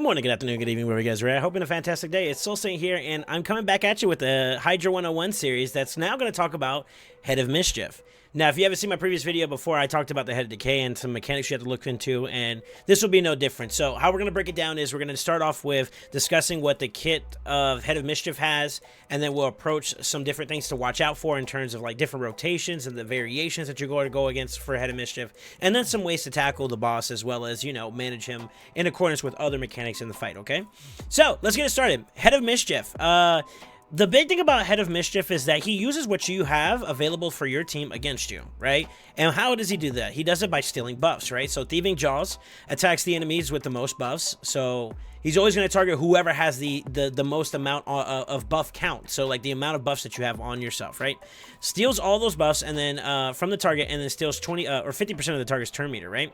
Good morning, good afternoon, good evening, wherever you guys are at. Hoping a fantastic day. It's SoulSaint here, and I'm coming back at you with the Hydra 101 series that's now going to talk about Head of Mischief. Now, if you haven't seen my previous video before, I talked about the Head of Decay and some mechanics you have to look into, and this will be no different. So how we're going to break it down is we're going to start off with discussing what the kit of Head of Mischief has, and then we'll approach some different things to watch out for in terms of like different rotations and the variations that you're going to go against for Head of Mischief, and then some ways to tackle the boss as well as, you know, manage him in accordance with other mechanics in the fight, okay? So let's get it started. Head of Mischief. The big thing about Head of Mischief is that he uses what you have available for your team against you, right? And how does he do that? He does it by stealing buffs, right? So Thieving Jaws attacks the enemies with the most buffs. So he's always going to target whoever has the most amount of buff count. So like the amount of buffs that you have on yourself, right? Steals all those buffs and then from the target, and then steals 20 or 50% of the target's turn meter, right?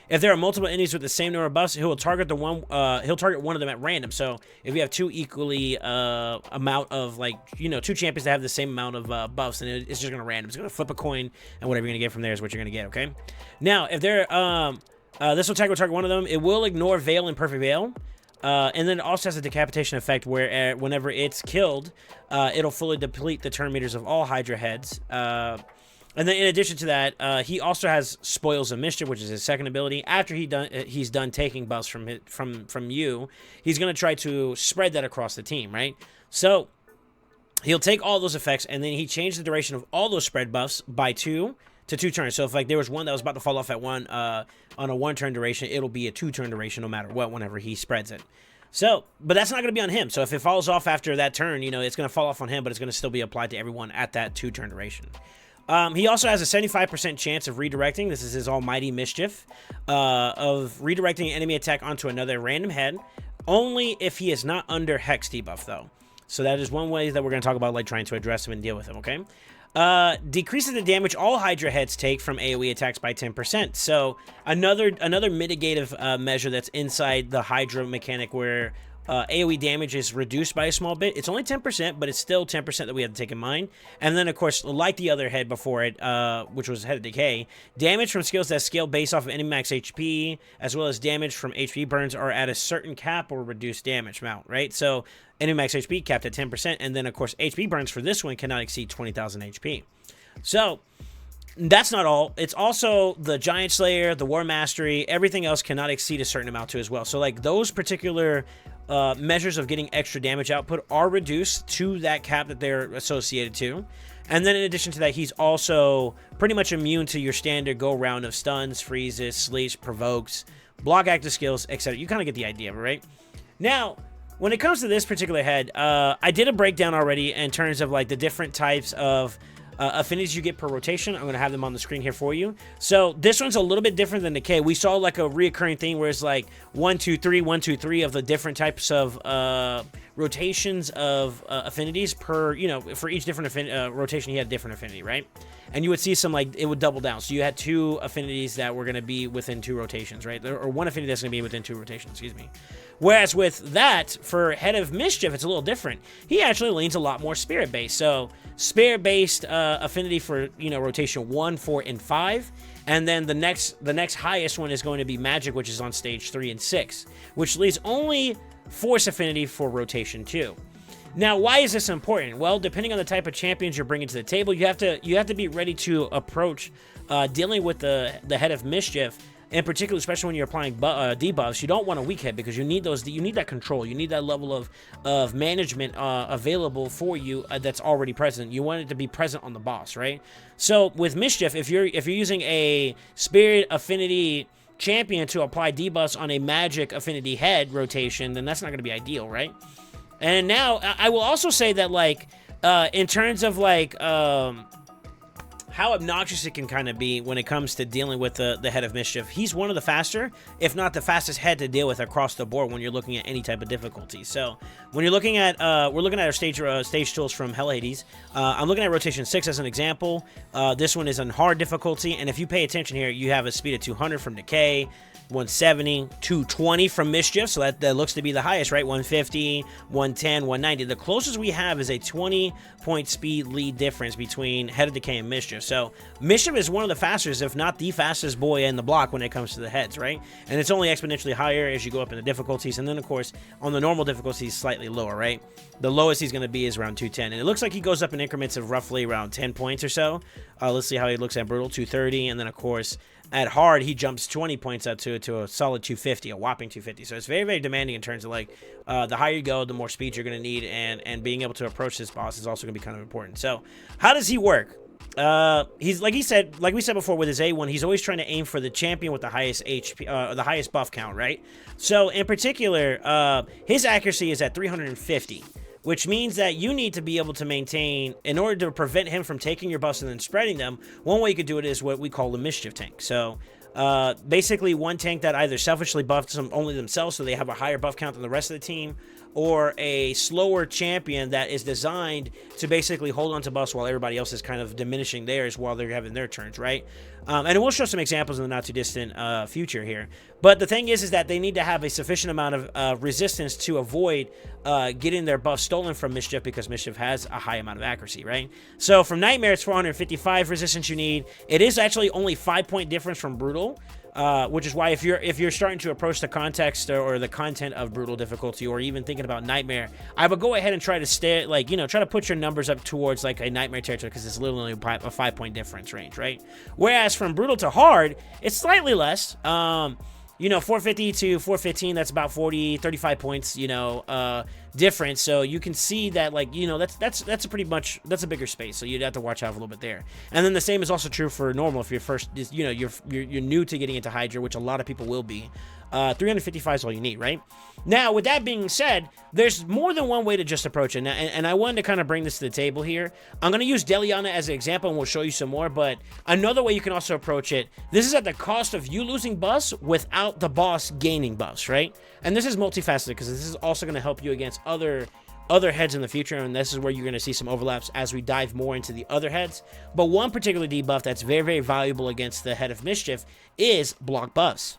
If there are multiple enemies with the same number of buffs, he'll target one of them at random. So if you have two equally amount of, like, you know, two champions that have the same amount of buffs, then it's just gonna random. It's gonna flip a coin, and whatever you're gonna get from there is what you're gonna get. Okay. Now, if there this attack will target one of them, it will ignore Veil and Perfect Veil. And then it also has a decapitation effect where whenever it's killed, it'll fully deplete the turn meters of all Hydra heads. And then in addition to that, he also has Spoils of Mischief, which is his second ability. After he's done taking buffs from you, he's going to try to spread that across the team, right? So he'll take all those effects, and then he changed the duration of all those spread buffs by 2 to 2 turns. So if like there was one that was about to fall off at on a 1-turn duration, it'll be a 2-turn duration no matter what whenever he spreads it. So, but that's not going to be on him. So if it falls off after that turn, you know, it's going to fall off on him, but it's going to still be applied to everyone at that 2-turn duration. He also has a 75% chance of redirecting. This is his almighty Mischief, of redirecting an enemy attack onto another random head, only if he is not under Hex debuff, though. So that is one way that we're going to talk about, like, trying to address him and deal with him, okay? Decreases the damage all Hydra heads take from AoE attacks by 10%. So another mitigative measure that's inside the Hydra mechanic where AoE damage is reduced by a small bit. It's only 10%, but it's still 10% that we have to take in mind. And then, of course, like the other head before it, which was Head of Decay, damage from skills that scale based off of enemy max HP, as well as damage from HP burns are at a certain cap or reduced damage amount, right? So enemy max HP capped at 10%, and then, of course, HP burns for this one cannot exceed 20,000 HP. So that's not all. It's also the Giant Slayer, the War Mastery, everything else cannot exceed a certain amount too as well. So like those particular measures of getting extra damage output are reduced to that cap that they're associated to. And then in addition to that, he's also pretty much immune to your standard go round of stuns, freezes, sleeps, provokes, block active skills, etc. You kind of get the idea, right? Now, when it comes to this particular head, I did a breakdown already in terms of like the different types of affinities you get per rotation. I'm going to have them on the screen here for you. So this one's a little bit different than Decay. We saw like a reoccurring thing where it's like 1, 2, 3, 1, 2, 3 of the different types of rotations of affinities per, you know, for each different rotation he had a different affinity, right? And you would see some like it would double down. So you had 2 affinities that were going to be within 2 rotations, right? Or 1 affinity that's going to be within 2 rotations, excuse me. Whereas with that, for Head of Mischief, it's a little different. He actually leans a lot more spirit-based. So spirit-based affinity for, you know, rotation 1, 4, and 5. And then the next highest one is going to be Magic, which is on stage 3 and 6, which leaves only Force affinity for rotation 2. Now, why is this important? Well, depending on the type of champions you're bringing to the table, you have to be ready to approach dealing with the Head of Mischief. In particular, especially when you're applying debuffs, you don't want a weak head because you need those. You need that control. You need that level of management available for you that's already present. You want it to be present on the boss, right? So with Mischief, if you're using a Spirit affinity champion to apply debuffs on a Magic affinity head rotation, then that's not going to be ideal, right? And now I will also say that like in terms of like how obnoxious it can kind of be when it comes to dealing with the Head of Mischief. He's one of the faster, if not the fastest head to deal with across the board when you're looking at any type of difficulty. So when you're looking at, we're looking at our stage tools from Hell Hades. I'm looking at rotation 6 as an example. This one is on hard difficulty, and if you pay attention here, you have a speed of 200 from Decay, 170, 220 from Mischief, so that looks to be the highest, right? 150, 110, 190. The closest we have is a 20-point speed lead difference between Head of Decay and Mischief. So Mischief is one of the fastest, if not the fastest boy in the block when it comes to the heads, right? And it's only exponentially higher as you go up in the difficulties. And then, of course, on the normal difficulties, slightly lower, right? The lowest he's going to be is around 210. And it looks like he goes up in increments of roughly around 10 points or so. Let's see how he looks at Brutal, 230. And then, of course, at hard, he jumps 20 points up to a solid 250, a whopping 250. So it's very, very demanding in terms of, like, the higher you go, the more speed you're going to need. And being able to approach this boss is also going to be kind of important. So how does he work? He's like we said before with his A1, he's always trying to aim for the champion with the highest HP, the highest buff count, right? So in particular, his accuracy is at 350, which means that you need to be able to maintain, in order to prevent him from taking your buffs and then spreading them. One way you could do it is what we call the Mischief tank. So basically one tank that either selfishly buffs them only themselves so they have a higher buff count than the rest of the team, or a slower champion that is designed to basically hold on to buffs while everybody else is kind of diminishing theirs while they're having their turns, right? And we'll show some examples in the not too distant future here. But the thing is that they need to have a sufficient amount of resistance to avoid getting their buff stolen from Mischief, because Mischief has a high amount of accuracy, right? So from Nightmare, it's 455 resistance you need. It is actually only 5-point difference from Brutal. Which is why if you're starting to approach the context or the content of Brutal difficulty, or even thinking about Nightmare, I would go ahead and try to stay, like, you know, try to put your numbers up towards like a Nightmare territory, because it's literally a 5-point difference range, right? Whereas from Brutal to Hard, it's slightly less. You know, 450 to 415, that's about 35 points, you know, difference. So you can see that, like, you know, that's a pretty much, that's a bigger space. So you'd have to watch out a little bit there. And then the same is also true for normal. If you're first, you know, you're new to getting into Hydra, which a lot of people will be. 355 is all you need, right? Now, with that being said, there's more than one way to just approach it. And I wanted to kind of bring this to the table here. I'm going to use Deliana as an example, and we'll show you some more. But another way you can also approach it, this is at the cost of you losing buffs without the boss gaining buffs, right? And this is multifaceted, because this is also going to help you against other heads in the future, and this is where you're going to see some overlaps as we dive more into the other heads. But one particular debuff that's very, very valuable against the head of Mischief is block buffs.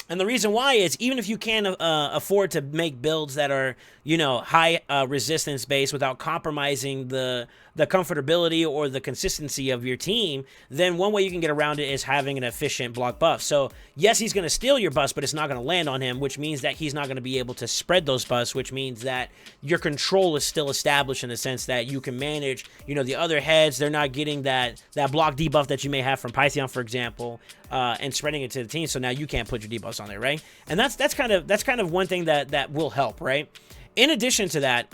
And the reason why is, even if you can afford to make builds that are, you know, high resistance based without compromising the comfortability or the consistency of your team, then one way you can get around it is having an efficient block buff. So yes, he's going to steal your buffs, but it's not going to land on him, which means that he's not going to be able to spread those buffs, which means that your control is still established in the sense that you can manage, you know, the other heads. They're not getting that block debuff that you may have from Python, for example, and spreading it to the team. So now you can't put your debuffs on there, right? And that's kind of one thing that will help, right? In addition to that,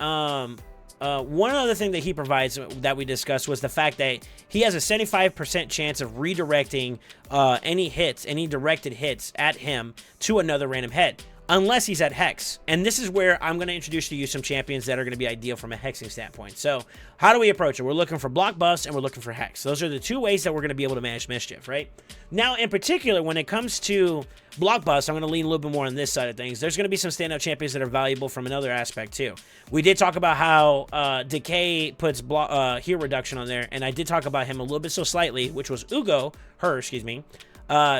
one other thing that he provides that we discussed was the fact that he has a 75% chance of redirecting any directed hits at him to another random head, unless he's at Hex. And this is where I'm going to introduce to you some champions that are going to be ideal from a hexing standpoint. So how do we approach it? We're looking for block buffs and we're looking for Hex. Those are the two ways that we're going to be able to manage Mischief, right? Now, in particular, when it comes to block buffs, I'm going to lean a little bit more on this side of things. There's going to be some standout champions that are valuable from another aspect too. We did talk about how Decay puts heal reduction on there, and I did talk about him a little bit so slightly, which was excuse me.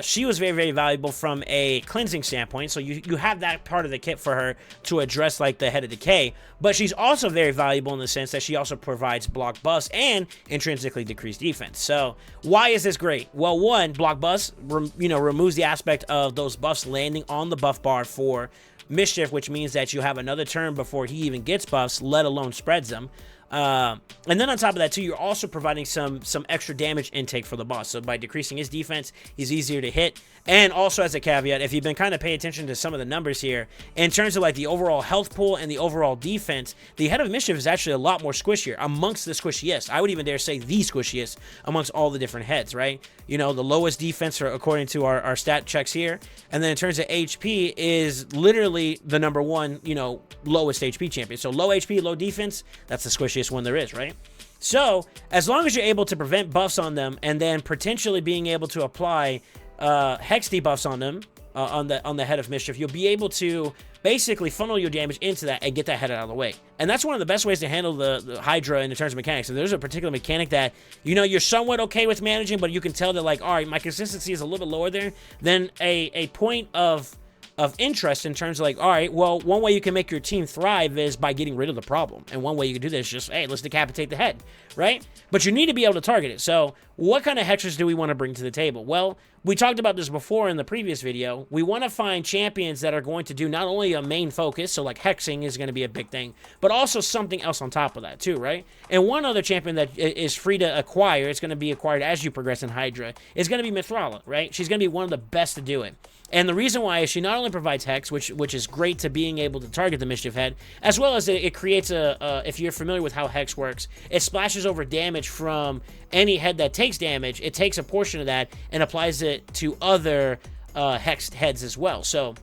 She was very, very valuable from a cleansing standpoint, so you have that part of the kit for her to address, like, the head of Decay, but she's also very valuable in the sense that she also provides block buffs and intrinsically decreased defense. So why is this great? Well, one, block buffs, removes the aspect of those buffs landing on the buff bar for Mischief, which means that you have another turn before he even gets buffs, let alone spreads them. And then on top of that too, you're also providing some extra damage intake for the boss. So by decreasing his defense, he's easier to hit. And also, as a caveat, if you've been kind of paying attention to some of the numbers here, in terms of like the overall health pool and the overall defense, the head of Mischief is actually a lot more squishier amongst the squishiest. I would even dare say the squishiest amongst all the different heads, right? You know, the lowest defense according to our stat checks here. And then in terms of HP is literally the number one, you know, lowest HP champion. So low HP, low defense, that's the squishiest one there is, right? So as long as you're able to prevent buffs on them and then potentially being able to apply hex debuffs on them, on the head of Mischief, you'll be able to basically funnel your damage into that and get that head out of the way. And that's one of the best ways to handle the Hydra in terms of mechanics. So there's a particular mechanic that, you know, you're somewhat okay with managing, but you can tell that, like, all right, my consistency is a little bit lower there. Then a point of of interest in terms of like, all right, well, one way you can make your team thrive is by getting rid of the problem. And one way you can do this is just, hey, let's decapitate the head, right? But you need to be able to target it. So what kind of hexers do we want to bring to the table? Well, we talked about this before in the previous video. We want to find champions that are going to do not only a main focus, so like hexing is going to be a big thing, but also something else on top of that too, right? And one other champion that is free to acquire, it's going to be acquired as you progress in Hydra, is going to be Mithrala, right? She's going to be one of the best to do it. And the reason why is she not only provides hex, which is great to being able to target the Mischief head, as well as it creates if you're familiar with how hex works, it splashes over damage from any head that takes damage. It takes a portion of that and applies it to other hexed heads as well. So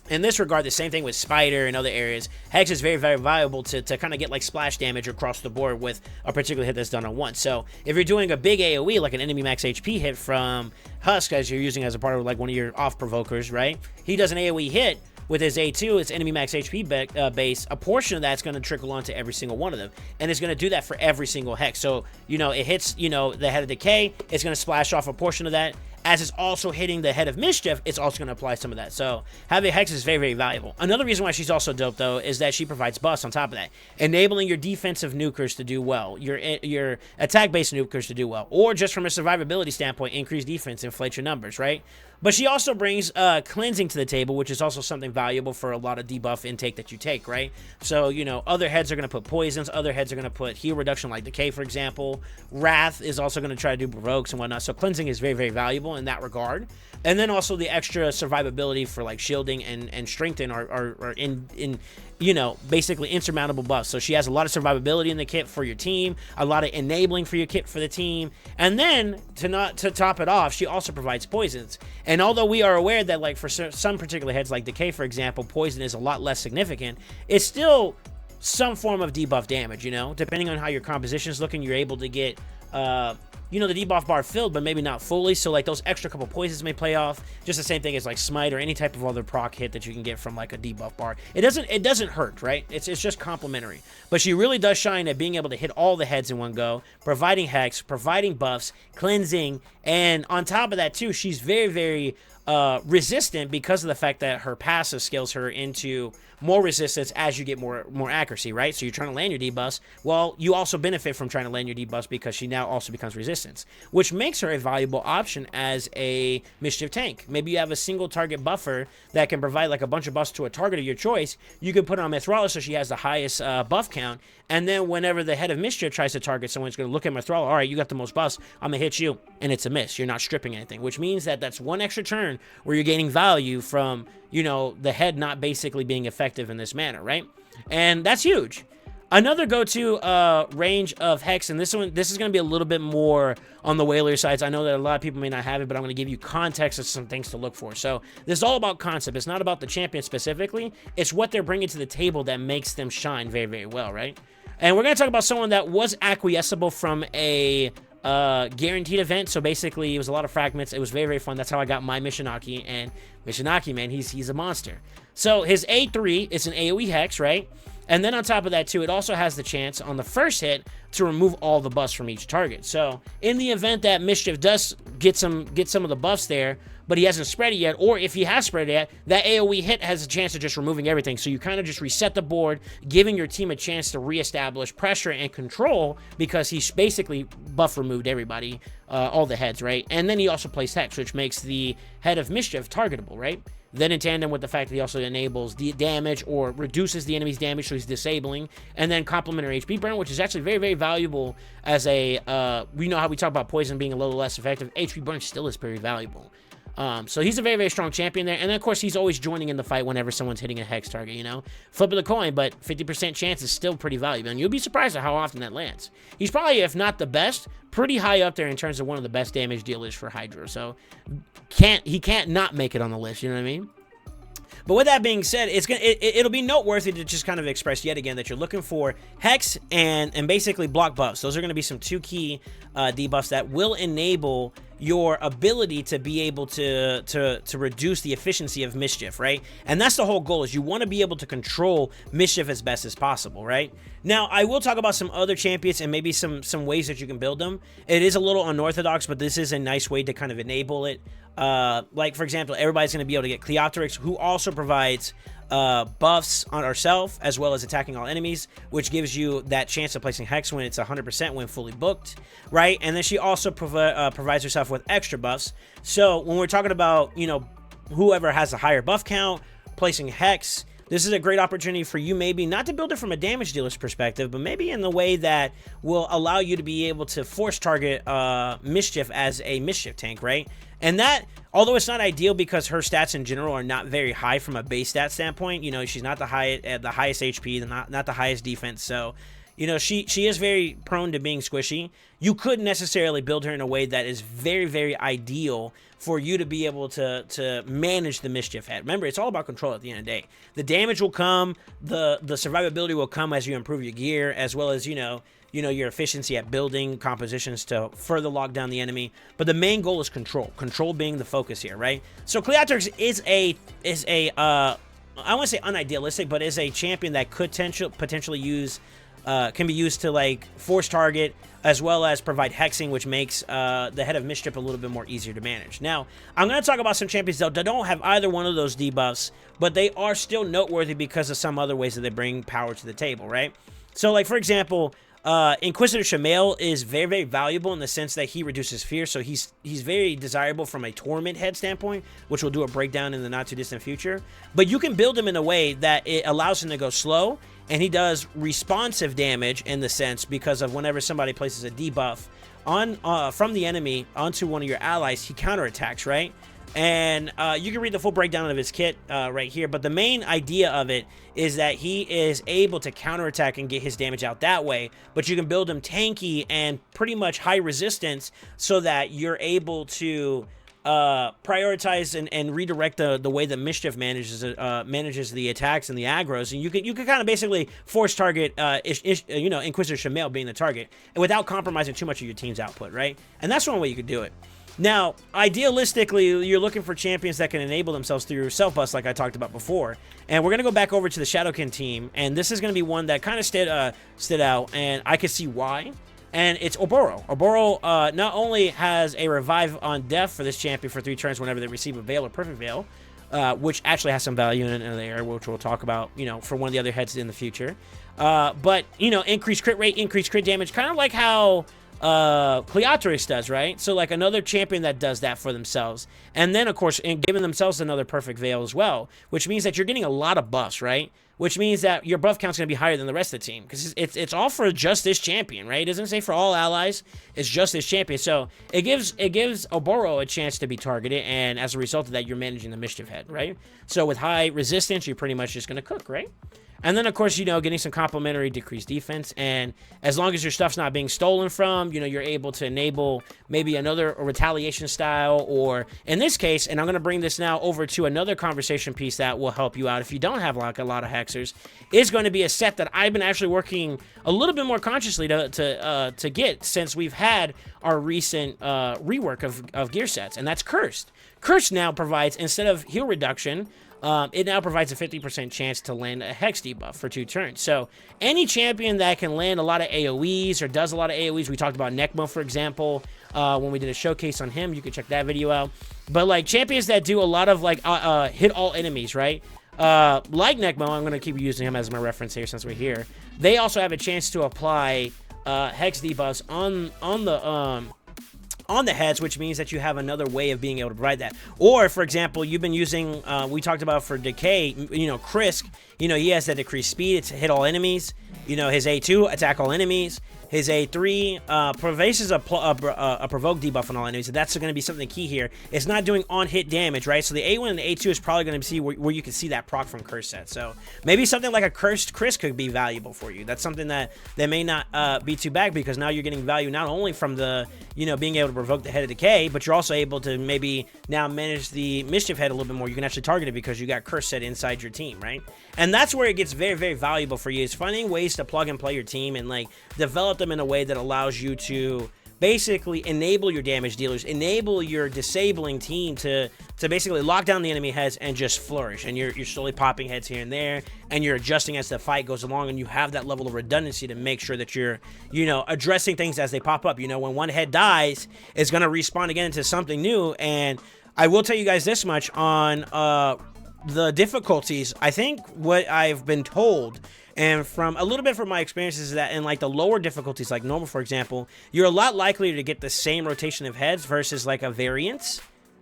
in this regard, the same thing with Spider and other areas. Hex is very, very valuable to kind of get like splash damage across the board with a particular hit that's done on once. So if you're doing a big AoE, like an enemy max HP hit from Husk, as you're using as a part of like one of your off provokers, right? He does an AoE hit with his A2, its enemy max HP base. A portion of that's going to trickle onto every single one of them. And it's going to do that for every single hex. So, you know, it hits, you know, the head of Decay. It's going to splash off a portion of that. As it's also hitting the head of Mischief, it's also going to apply some of that. So having hex is very, very valuable. Another reason why she's also dope, though, is that she provides buffs on top of that, enabling your defensive nukers to do well, your attack-based nukers to do well, or just from a survivability standpoint, increase defense, inflate your numbers, right? But she also brings cleansing to the table, which is also something valuable for a lot of debuff intake that you take, right? So, you know, other heads are going to put poisons, other heads are going to put heal reduction like Decay, for example. Wrath is also going to try to do provokes and whatnot. So cleansing is very, very valuable in that regard. And then also the extra survivability for like shielding and strengthen are in you know, basically insurmountable buffs. So she has a lot of survivability in the kit for your team, a lot of enabling for your kit for the team. And then to top it off, she also provides poisons. And although we are aware that like for some particular heads like Decay, for example, poison is a lot less significant, it's still some form of debuff damage, you know? Depending on how your composition is looking, you're able to get you know, the debuff bar filled, but maybe not fully. So like those extra couple poisons may play off. Just the same thing as like smite or any type of other proc hit that you can get from like a debuff bar. It doesn't hurt, right? It's just complementary. But she really does shine at being able to hit all the heads in one go, providing hex, providing buffs, cleansing, and on top of that too, she's very, very resistant because of the fact that her passive scales her into more resistance as you get more accuracy, right? So you're trying to land your debuffs. Well, you also benefit from trying to land your debuffs because she now also becomes resistance, which makes her a valuable option as a Mischief tank. Maybe you have a single target buffer that can provide like a bunch of buffs to a target of your choice. You can put on Mithrala so she has the highest buff count, and then whenever the head of Mischief tries to target someone, it's going to look at Mithrala, all right, you got the most buffs, I'm going to hit you, and it's a miss. You're not stripping anything, which means that that's one extra turn where you're gaining value from, you know, the head not basically being effective in this manner, right? And that's huge. Another go-to range of hex, and this is going to be a little bit more on the whaler sides. I know that a lot of people may not have it, but I'm going to give you context of some things to look for. So this is all about concept. It's not about the champion specifically. It's what they're bringing to the table that makes them shine very, very well, right? And we're going to talk about someone that was acquiesceable from a guaranteed event. So basically, it was a lot of fragments. It was very, very fun. That's how I got my Mishinaki. And Mishinaki, man, he's a monster. So his A3 is an AoE hex, right? And then on top of that, too, it also has the chance on the first hit to remove all the buffs from each target. So in the event that Mischief does get some of the buffs there, but he hasn't spread it yet, or if he has spread it yet, that AoE hit has a chance of just removing everything. So you kind of just reset the board, giving your team a chance to reestablish pressure and control because he's basically buff removed everybody, all the heads, right? And then he also plays Hex, which makes the head of Mischief targetable, right? Then in tandem with the fact that he also enables the damage or reduces the enemy's damage, so he's disabling. And then complementary HP burn, which is actually very, very valuable as a, we know how we talk about poison being a little less effective. HP burn still is very valuable. So he's a very, very strong champion there. And then, of course, he's always joining in the fight whenever someone's hitting a hex target, you know? Flip of the coin, but 50% chance is still pretty valuable. And you'll be surprised at how often that lands. He's probably, if not the best, pretty high up there in terms of one of the best damage dealers for Hydra. So he can't not make it on the list, you know what I mean? But with that being said, it'll be noteworthy to just kind of express yet again that you're looking for hex and basically block buffs. Those are going to be some two key debuffs that will enable your ability to be able to reduce the efficiency of Mischief, right? And that's the whole goal, is you want to be able to control Mischief as best as possible, right? Now, I will talk about some other champions and maybe some ways that you can build them. It is a little unorthodox, but this is a nice way to kind of enable it. Like, for example, everybody's going to be able to get Cleoptrix, who also provides buffs on herself as well as attacking all enemies, which gives you that chance of placing Hex when it's 100% when fully booked, right? And then she also provides herself with extra buffs. So when we're talking about, you know, whoever has a higher buff count, placing Hex, this is a great opportunity for you, maybe not to build it from a damage dealer's perspective, but maybe in the way that will allow you to be able to force target Mischief as a Mischief tank, right? And that, although it's not ideal because her stats in general are not very high from a base stat standpoint, you know, she's not the highest HP, not the highest defense, so, you know, she is very prone to being squishy. You could necessarily build her in a way that is very, very ideal for you to be able to manage the Mischief head. Remember, it's all about control at the end of the day. The damage will come, the survivability will come as you improve your gear, as well as, you know, your efficiency at building compositions to further lock down the enemy. But the main goal is control. Control being the focus here, right? So Cleoptrix is a I don't want to say unidealistic, but is a champion that could potentially use can be used to like force target as well as provide hexing, which makes the Head of Mischief a little bit more easier to manage. Now, I'm going to talk about some champions though that don't have either one of those debuffs, but they are still noteworthy because of some other ways that they bring power to the table, right? So like, for example, Inquisitor Shamael is very, very valuable in the sense that he reduces fear, so he's very desirable from a Torment head standpoint, which we'll do a breakdown in the not too distant future. But you can build him in a way that it allows him to go slow, and he does responsive damage in the sense because of whenever somebody places a debuff on from the enemy onto one of your allies, he counterattacks, right? And you can read the full breakdown of his kit right here, but the main idea of it is that he is able to counterattack and get his damage out that way, but you can build him tanky and pretty much high resistance so that you're able to prioritize and redirect the way that Mischief manages the attacks and the aggros, and you can kind of basically force target you know, Inquisitor Shamael being the target, and without compromising too much of your team's output, right? And that's one way you could do it. Now, idealistically, you're looking for champions that can enable themselves through self-bust like I talked about before. And we're going to go back over to the Shadowkin team, and this is going to be one that kind of stood out, and I can see why. And it's Oboro. Oboro not only has a revive on death for this champion for 3 turns whenever they receive a Veil or Perfect Veil, which actually has some value in there, which we'll talk about, you know, for one of the other heads in the future. But, you know, increased crit rate, increased crit damage, kind of like how Cleoptrix does, right? So like another champion that does that for themselves, and then of course giving themselves another perfect veil as well, which means that you're getting a lot of buffs, right? Which means that your buff count's going to be higher than the rest of the team because it's all for just this champion, right? It doesn't say for all allies, it's just this champion. So it gives Oboro a chance to be targeted, and as a result of that, you're managing the Mischief head, right? So with high resistance, you're pretty much just going to cook, right? And then, of course, you know, getting some complementary decreased defense. And as long as your stuff's not being stolen from, you know, you're able to enable maybe another retaliation style, or in this case, and I'm going to bring this now over to another conversation piece that will help you out if you don't have like a lot of hexers, is going to be a set that I've been actually working a little bit more consciously to get since we've had our recent rework of gear sets, and that's Cursed. Cursed now provides, instead of heal reduction, it now provides a 50% chance to land a Hex debuff for 2 turns. So any champion that can land a lot of AoEs or does a lot of AoEs, we talked about Necmo, for example, when we did a showcase on him. You can check that video out. But like champions that do a lot of like hit all enemies, right? Like Necmo, I'm going to keep using him as my reference here since we're here. They also have a chance to apply Hex debuffs on the heads, which means that you have another way of being able to provide that. Or, for example, you've been using, we talked about for Decay, you know, Krisk, you know, he has that decreased speed, it's hit all enemies, you know, his A2, attack all enemies, his A3, provides a provoke debuff on all enemies, so that's going to be something key here. It's not doing on-hit damage, right? So the A1 and the A2 is probably going to see where you can see that proc from Curse set. So maybe something like a Cursed Krisk could be valuable for you. That's something that may not be too bad, because now you're getting value not only from the, you know, being able to provoke the Head of Decay, but you're also able to maybe now manage the Mischief head a little bit more. You can actually target it because you got Curse set inside your team, right? And that's where it gets very, very valuable for you, is finding ways to plug and play your team and like develop them in a way that allows you to basically enable your damage dealers, enable your disabling team to basically lock down the enemy heads and just flourish. And you're slowly popping heads here and there, and you're adjusting as the fight goes along, and you have that level of redundancy to make sure that you're, you know, addressing things as they pop up. You know, when one head dies, it's going to respawn again into something new, and I will tell you guys this much on the difficulties. I think what I've been told, and from a little bit from my experiences, is that in like the lower difficulties, like normal, for example, you're a lot likelier to get the same rotation of heads versus like a variance.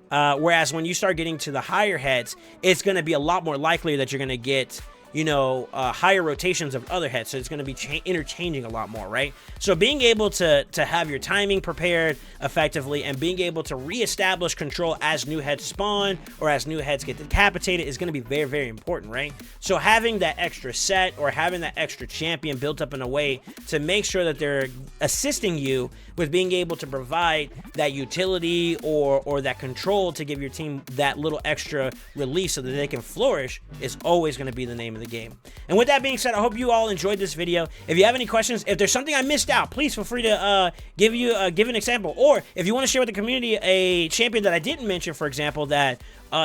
Whereas when you start getting to the higher heads, it's going to be a lot more likely that you're going to get, you know, higher rotations of other heads. So it's going to be interchanging a lot more, right? So being able to have your timing prepared effectively and being able to reestablish control as new heads spawn or as new heads get decapitated is going to be very, very important, right? So having that extra set or having that extra champion built up in a way to make sure that they're assisting you with being able to provide that utility or that control to give your team that little extra relief so that they can flourish is always going to be the name of the game. And with that being said, I hope you all enjoyed this video. If you have any questions, if there's something I missed out, please feel free to give an example. Or if you want to share with the community a champion that I didn't mention, for example, that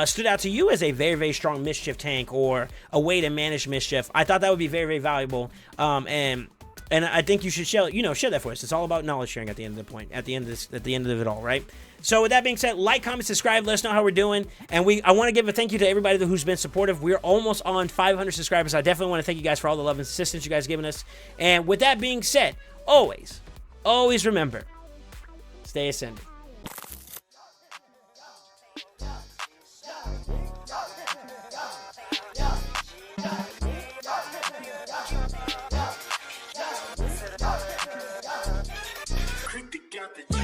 stood out to you as a very, very strong Mischief tank or a way to manage Mischief, I thought that would be very, very valuable. And I think you should share that for us. It's all about knowledge sharing at the end of the point, at the end of it all, right? So with that being said, like, comment, subscribe, let us know how we're doing. And I want to give a thank you to everybody who's been supportive. We're almost on 500 subscribers. I definitely want to thank you guys for all the love and assistance you guys given us. And with that being said, always remember, stay ascending. Got the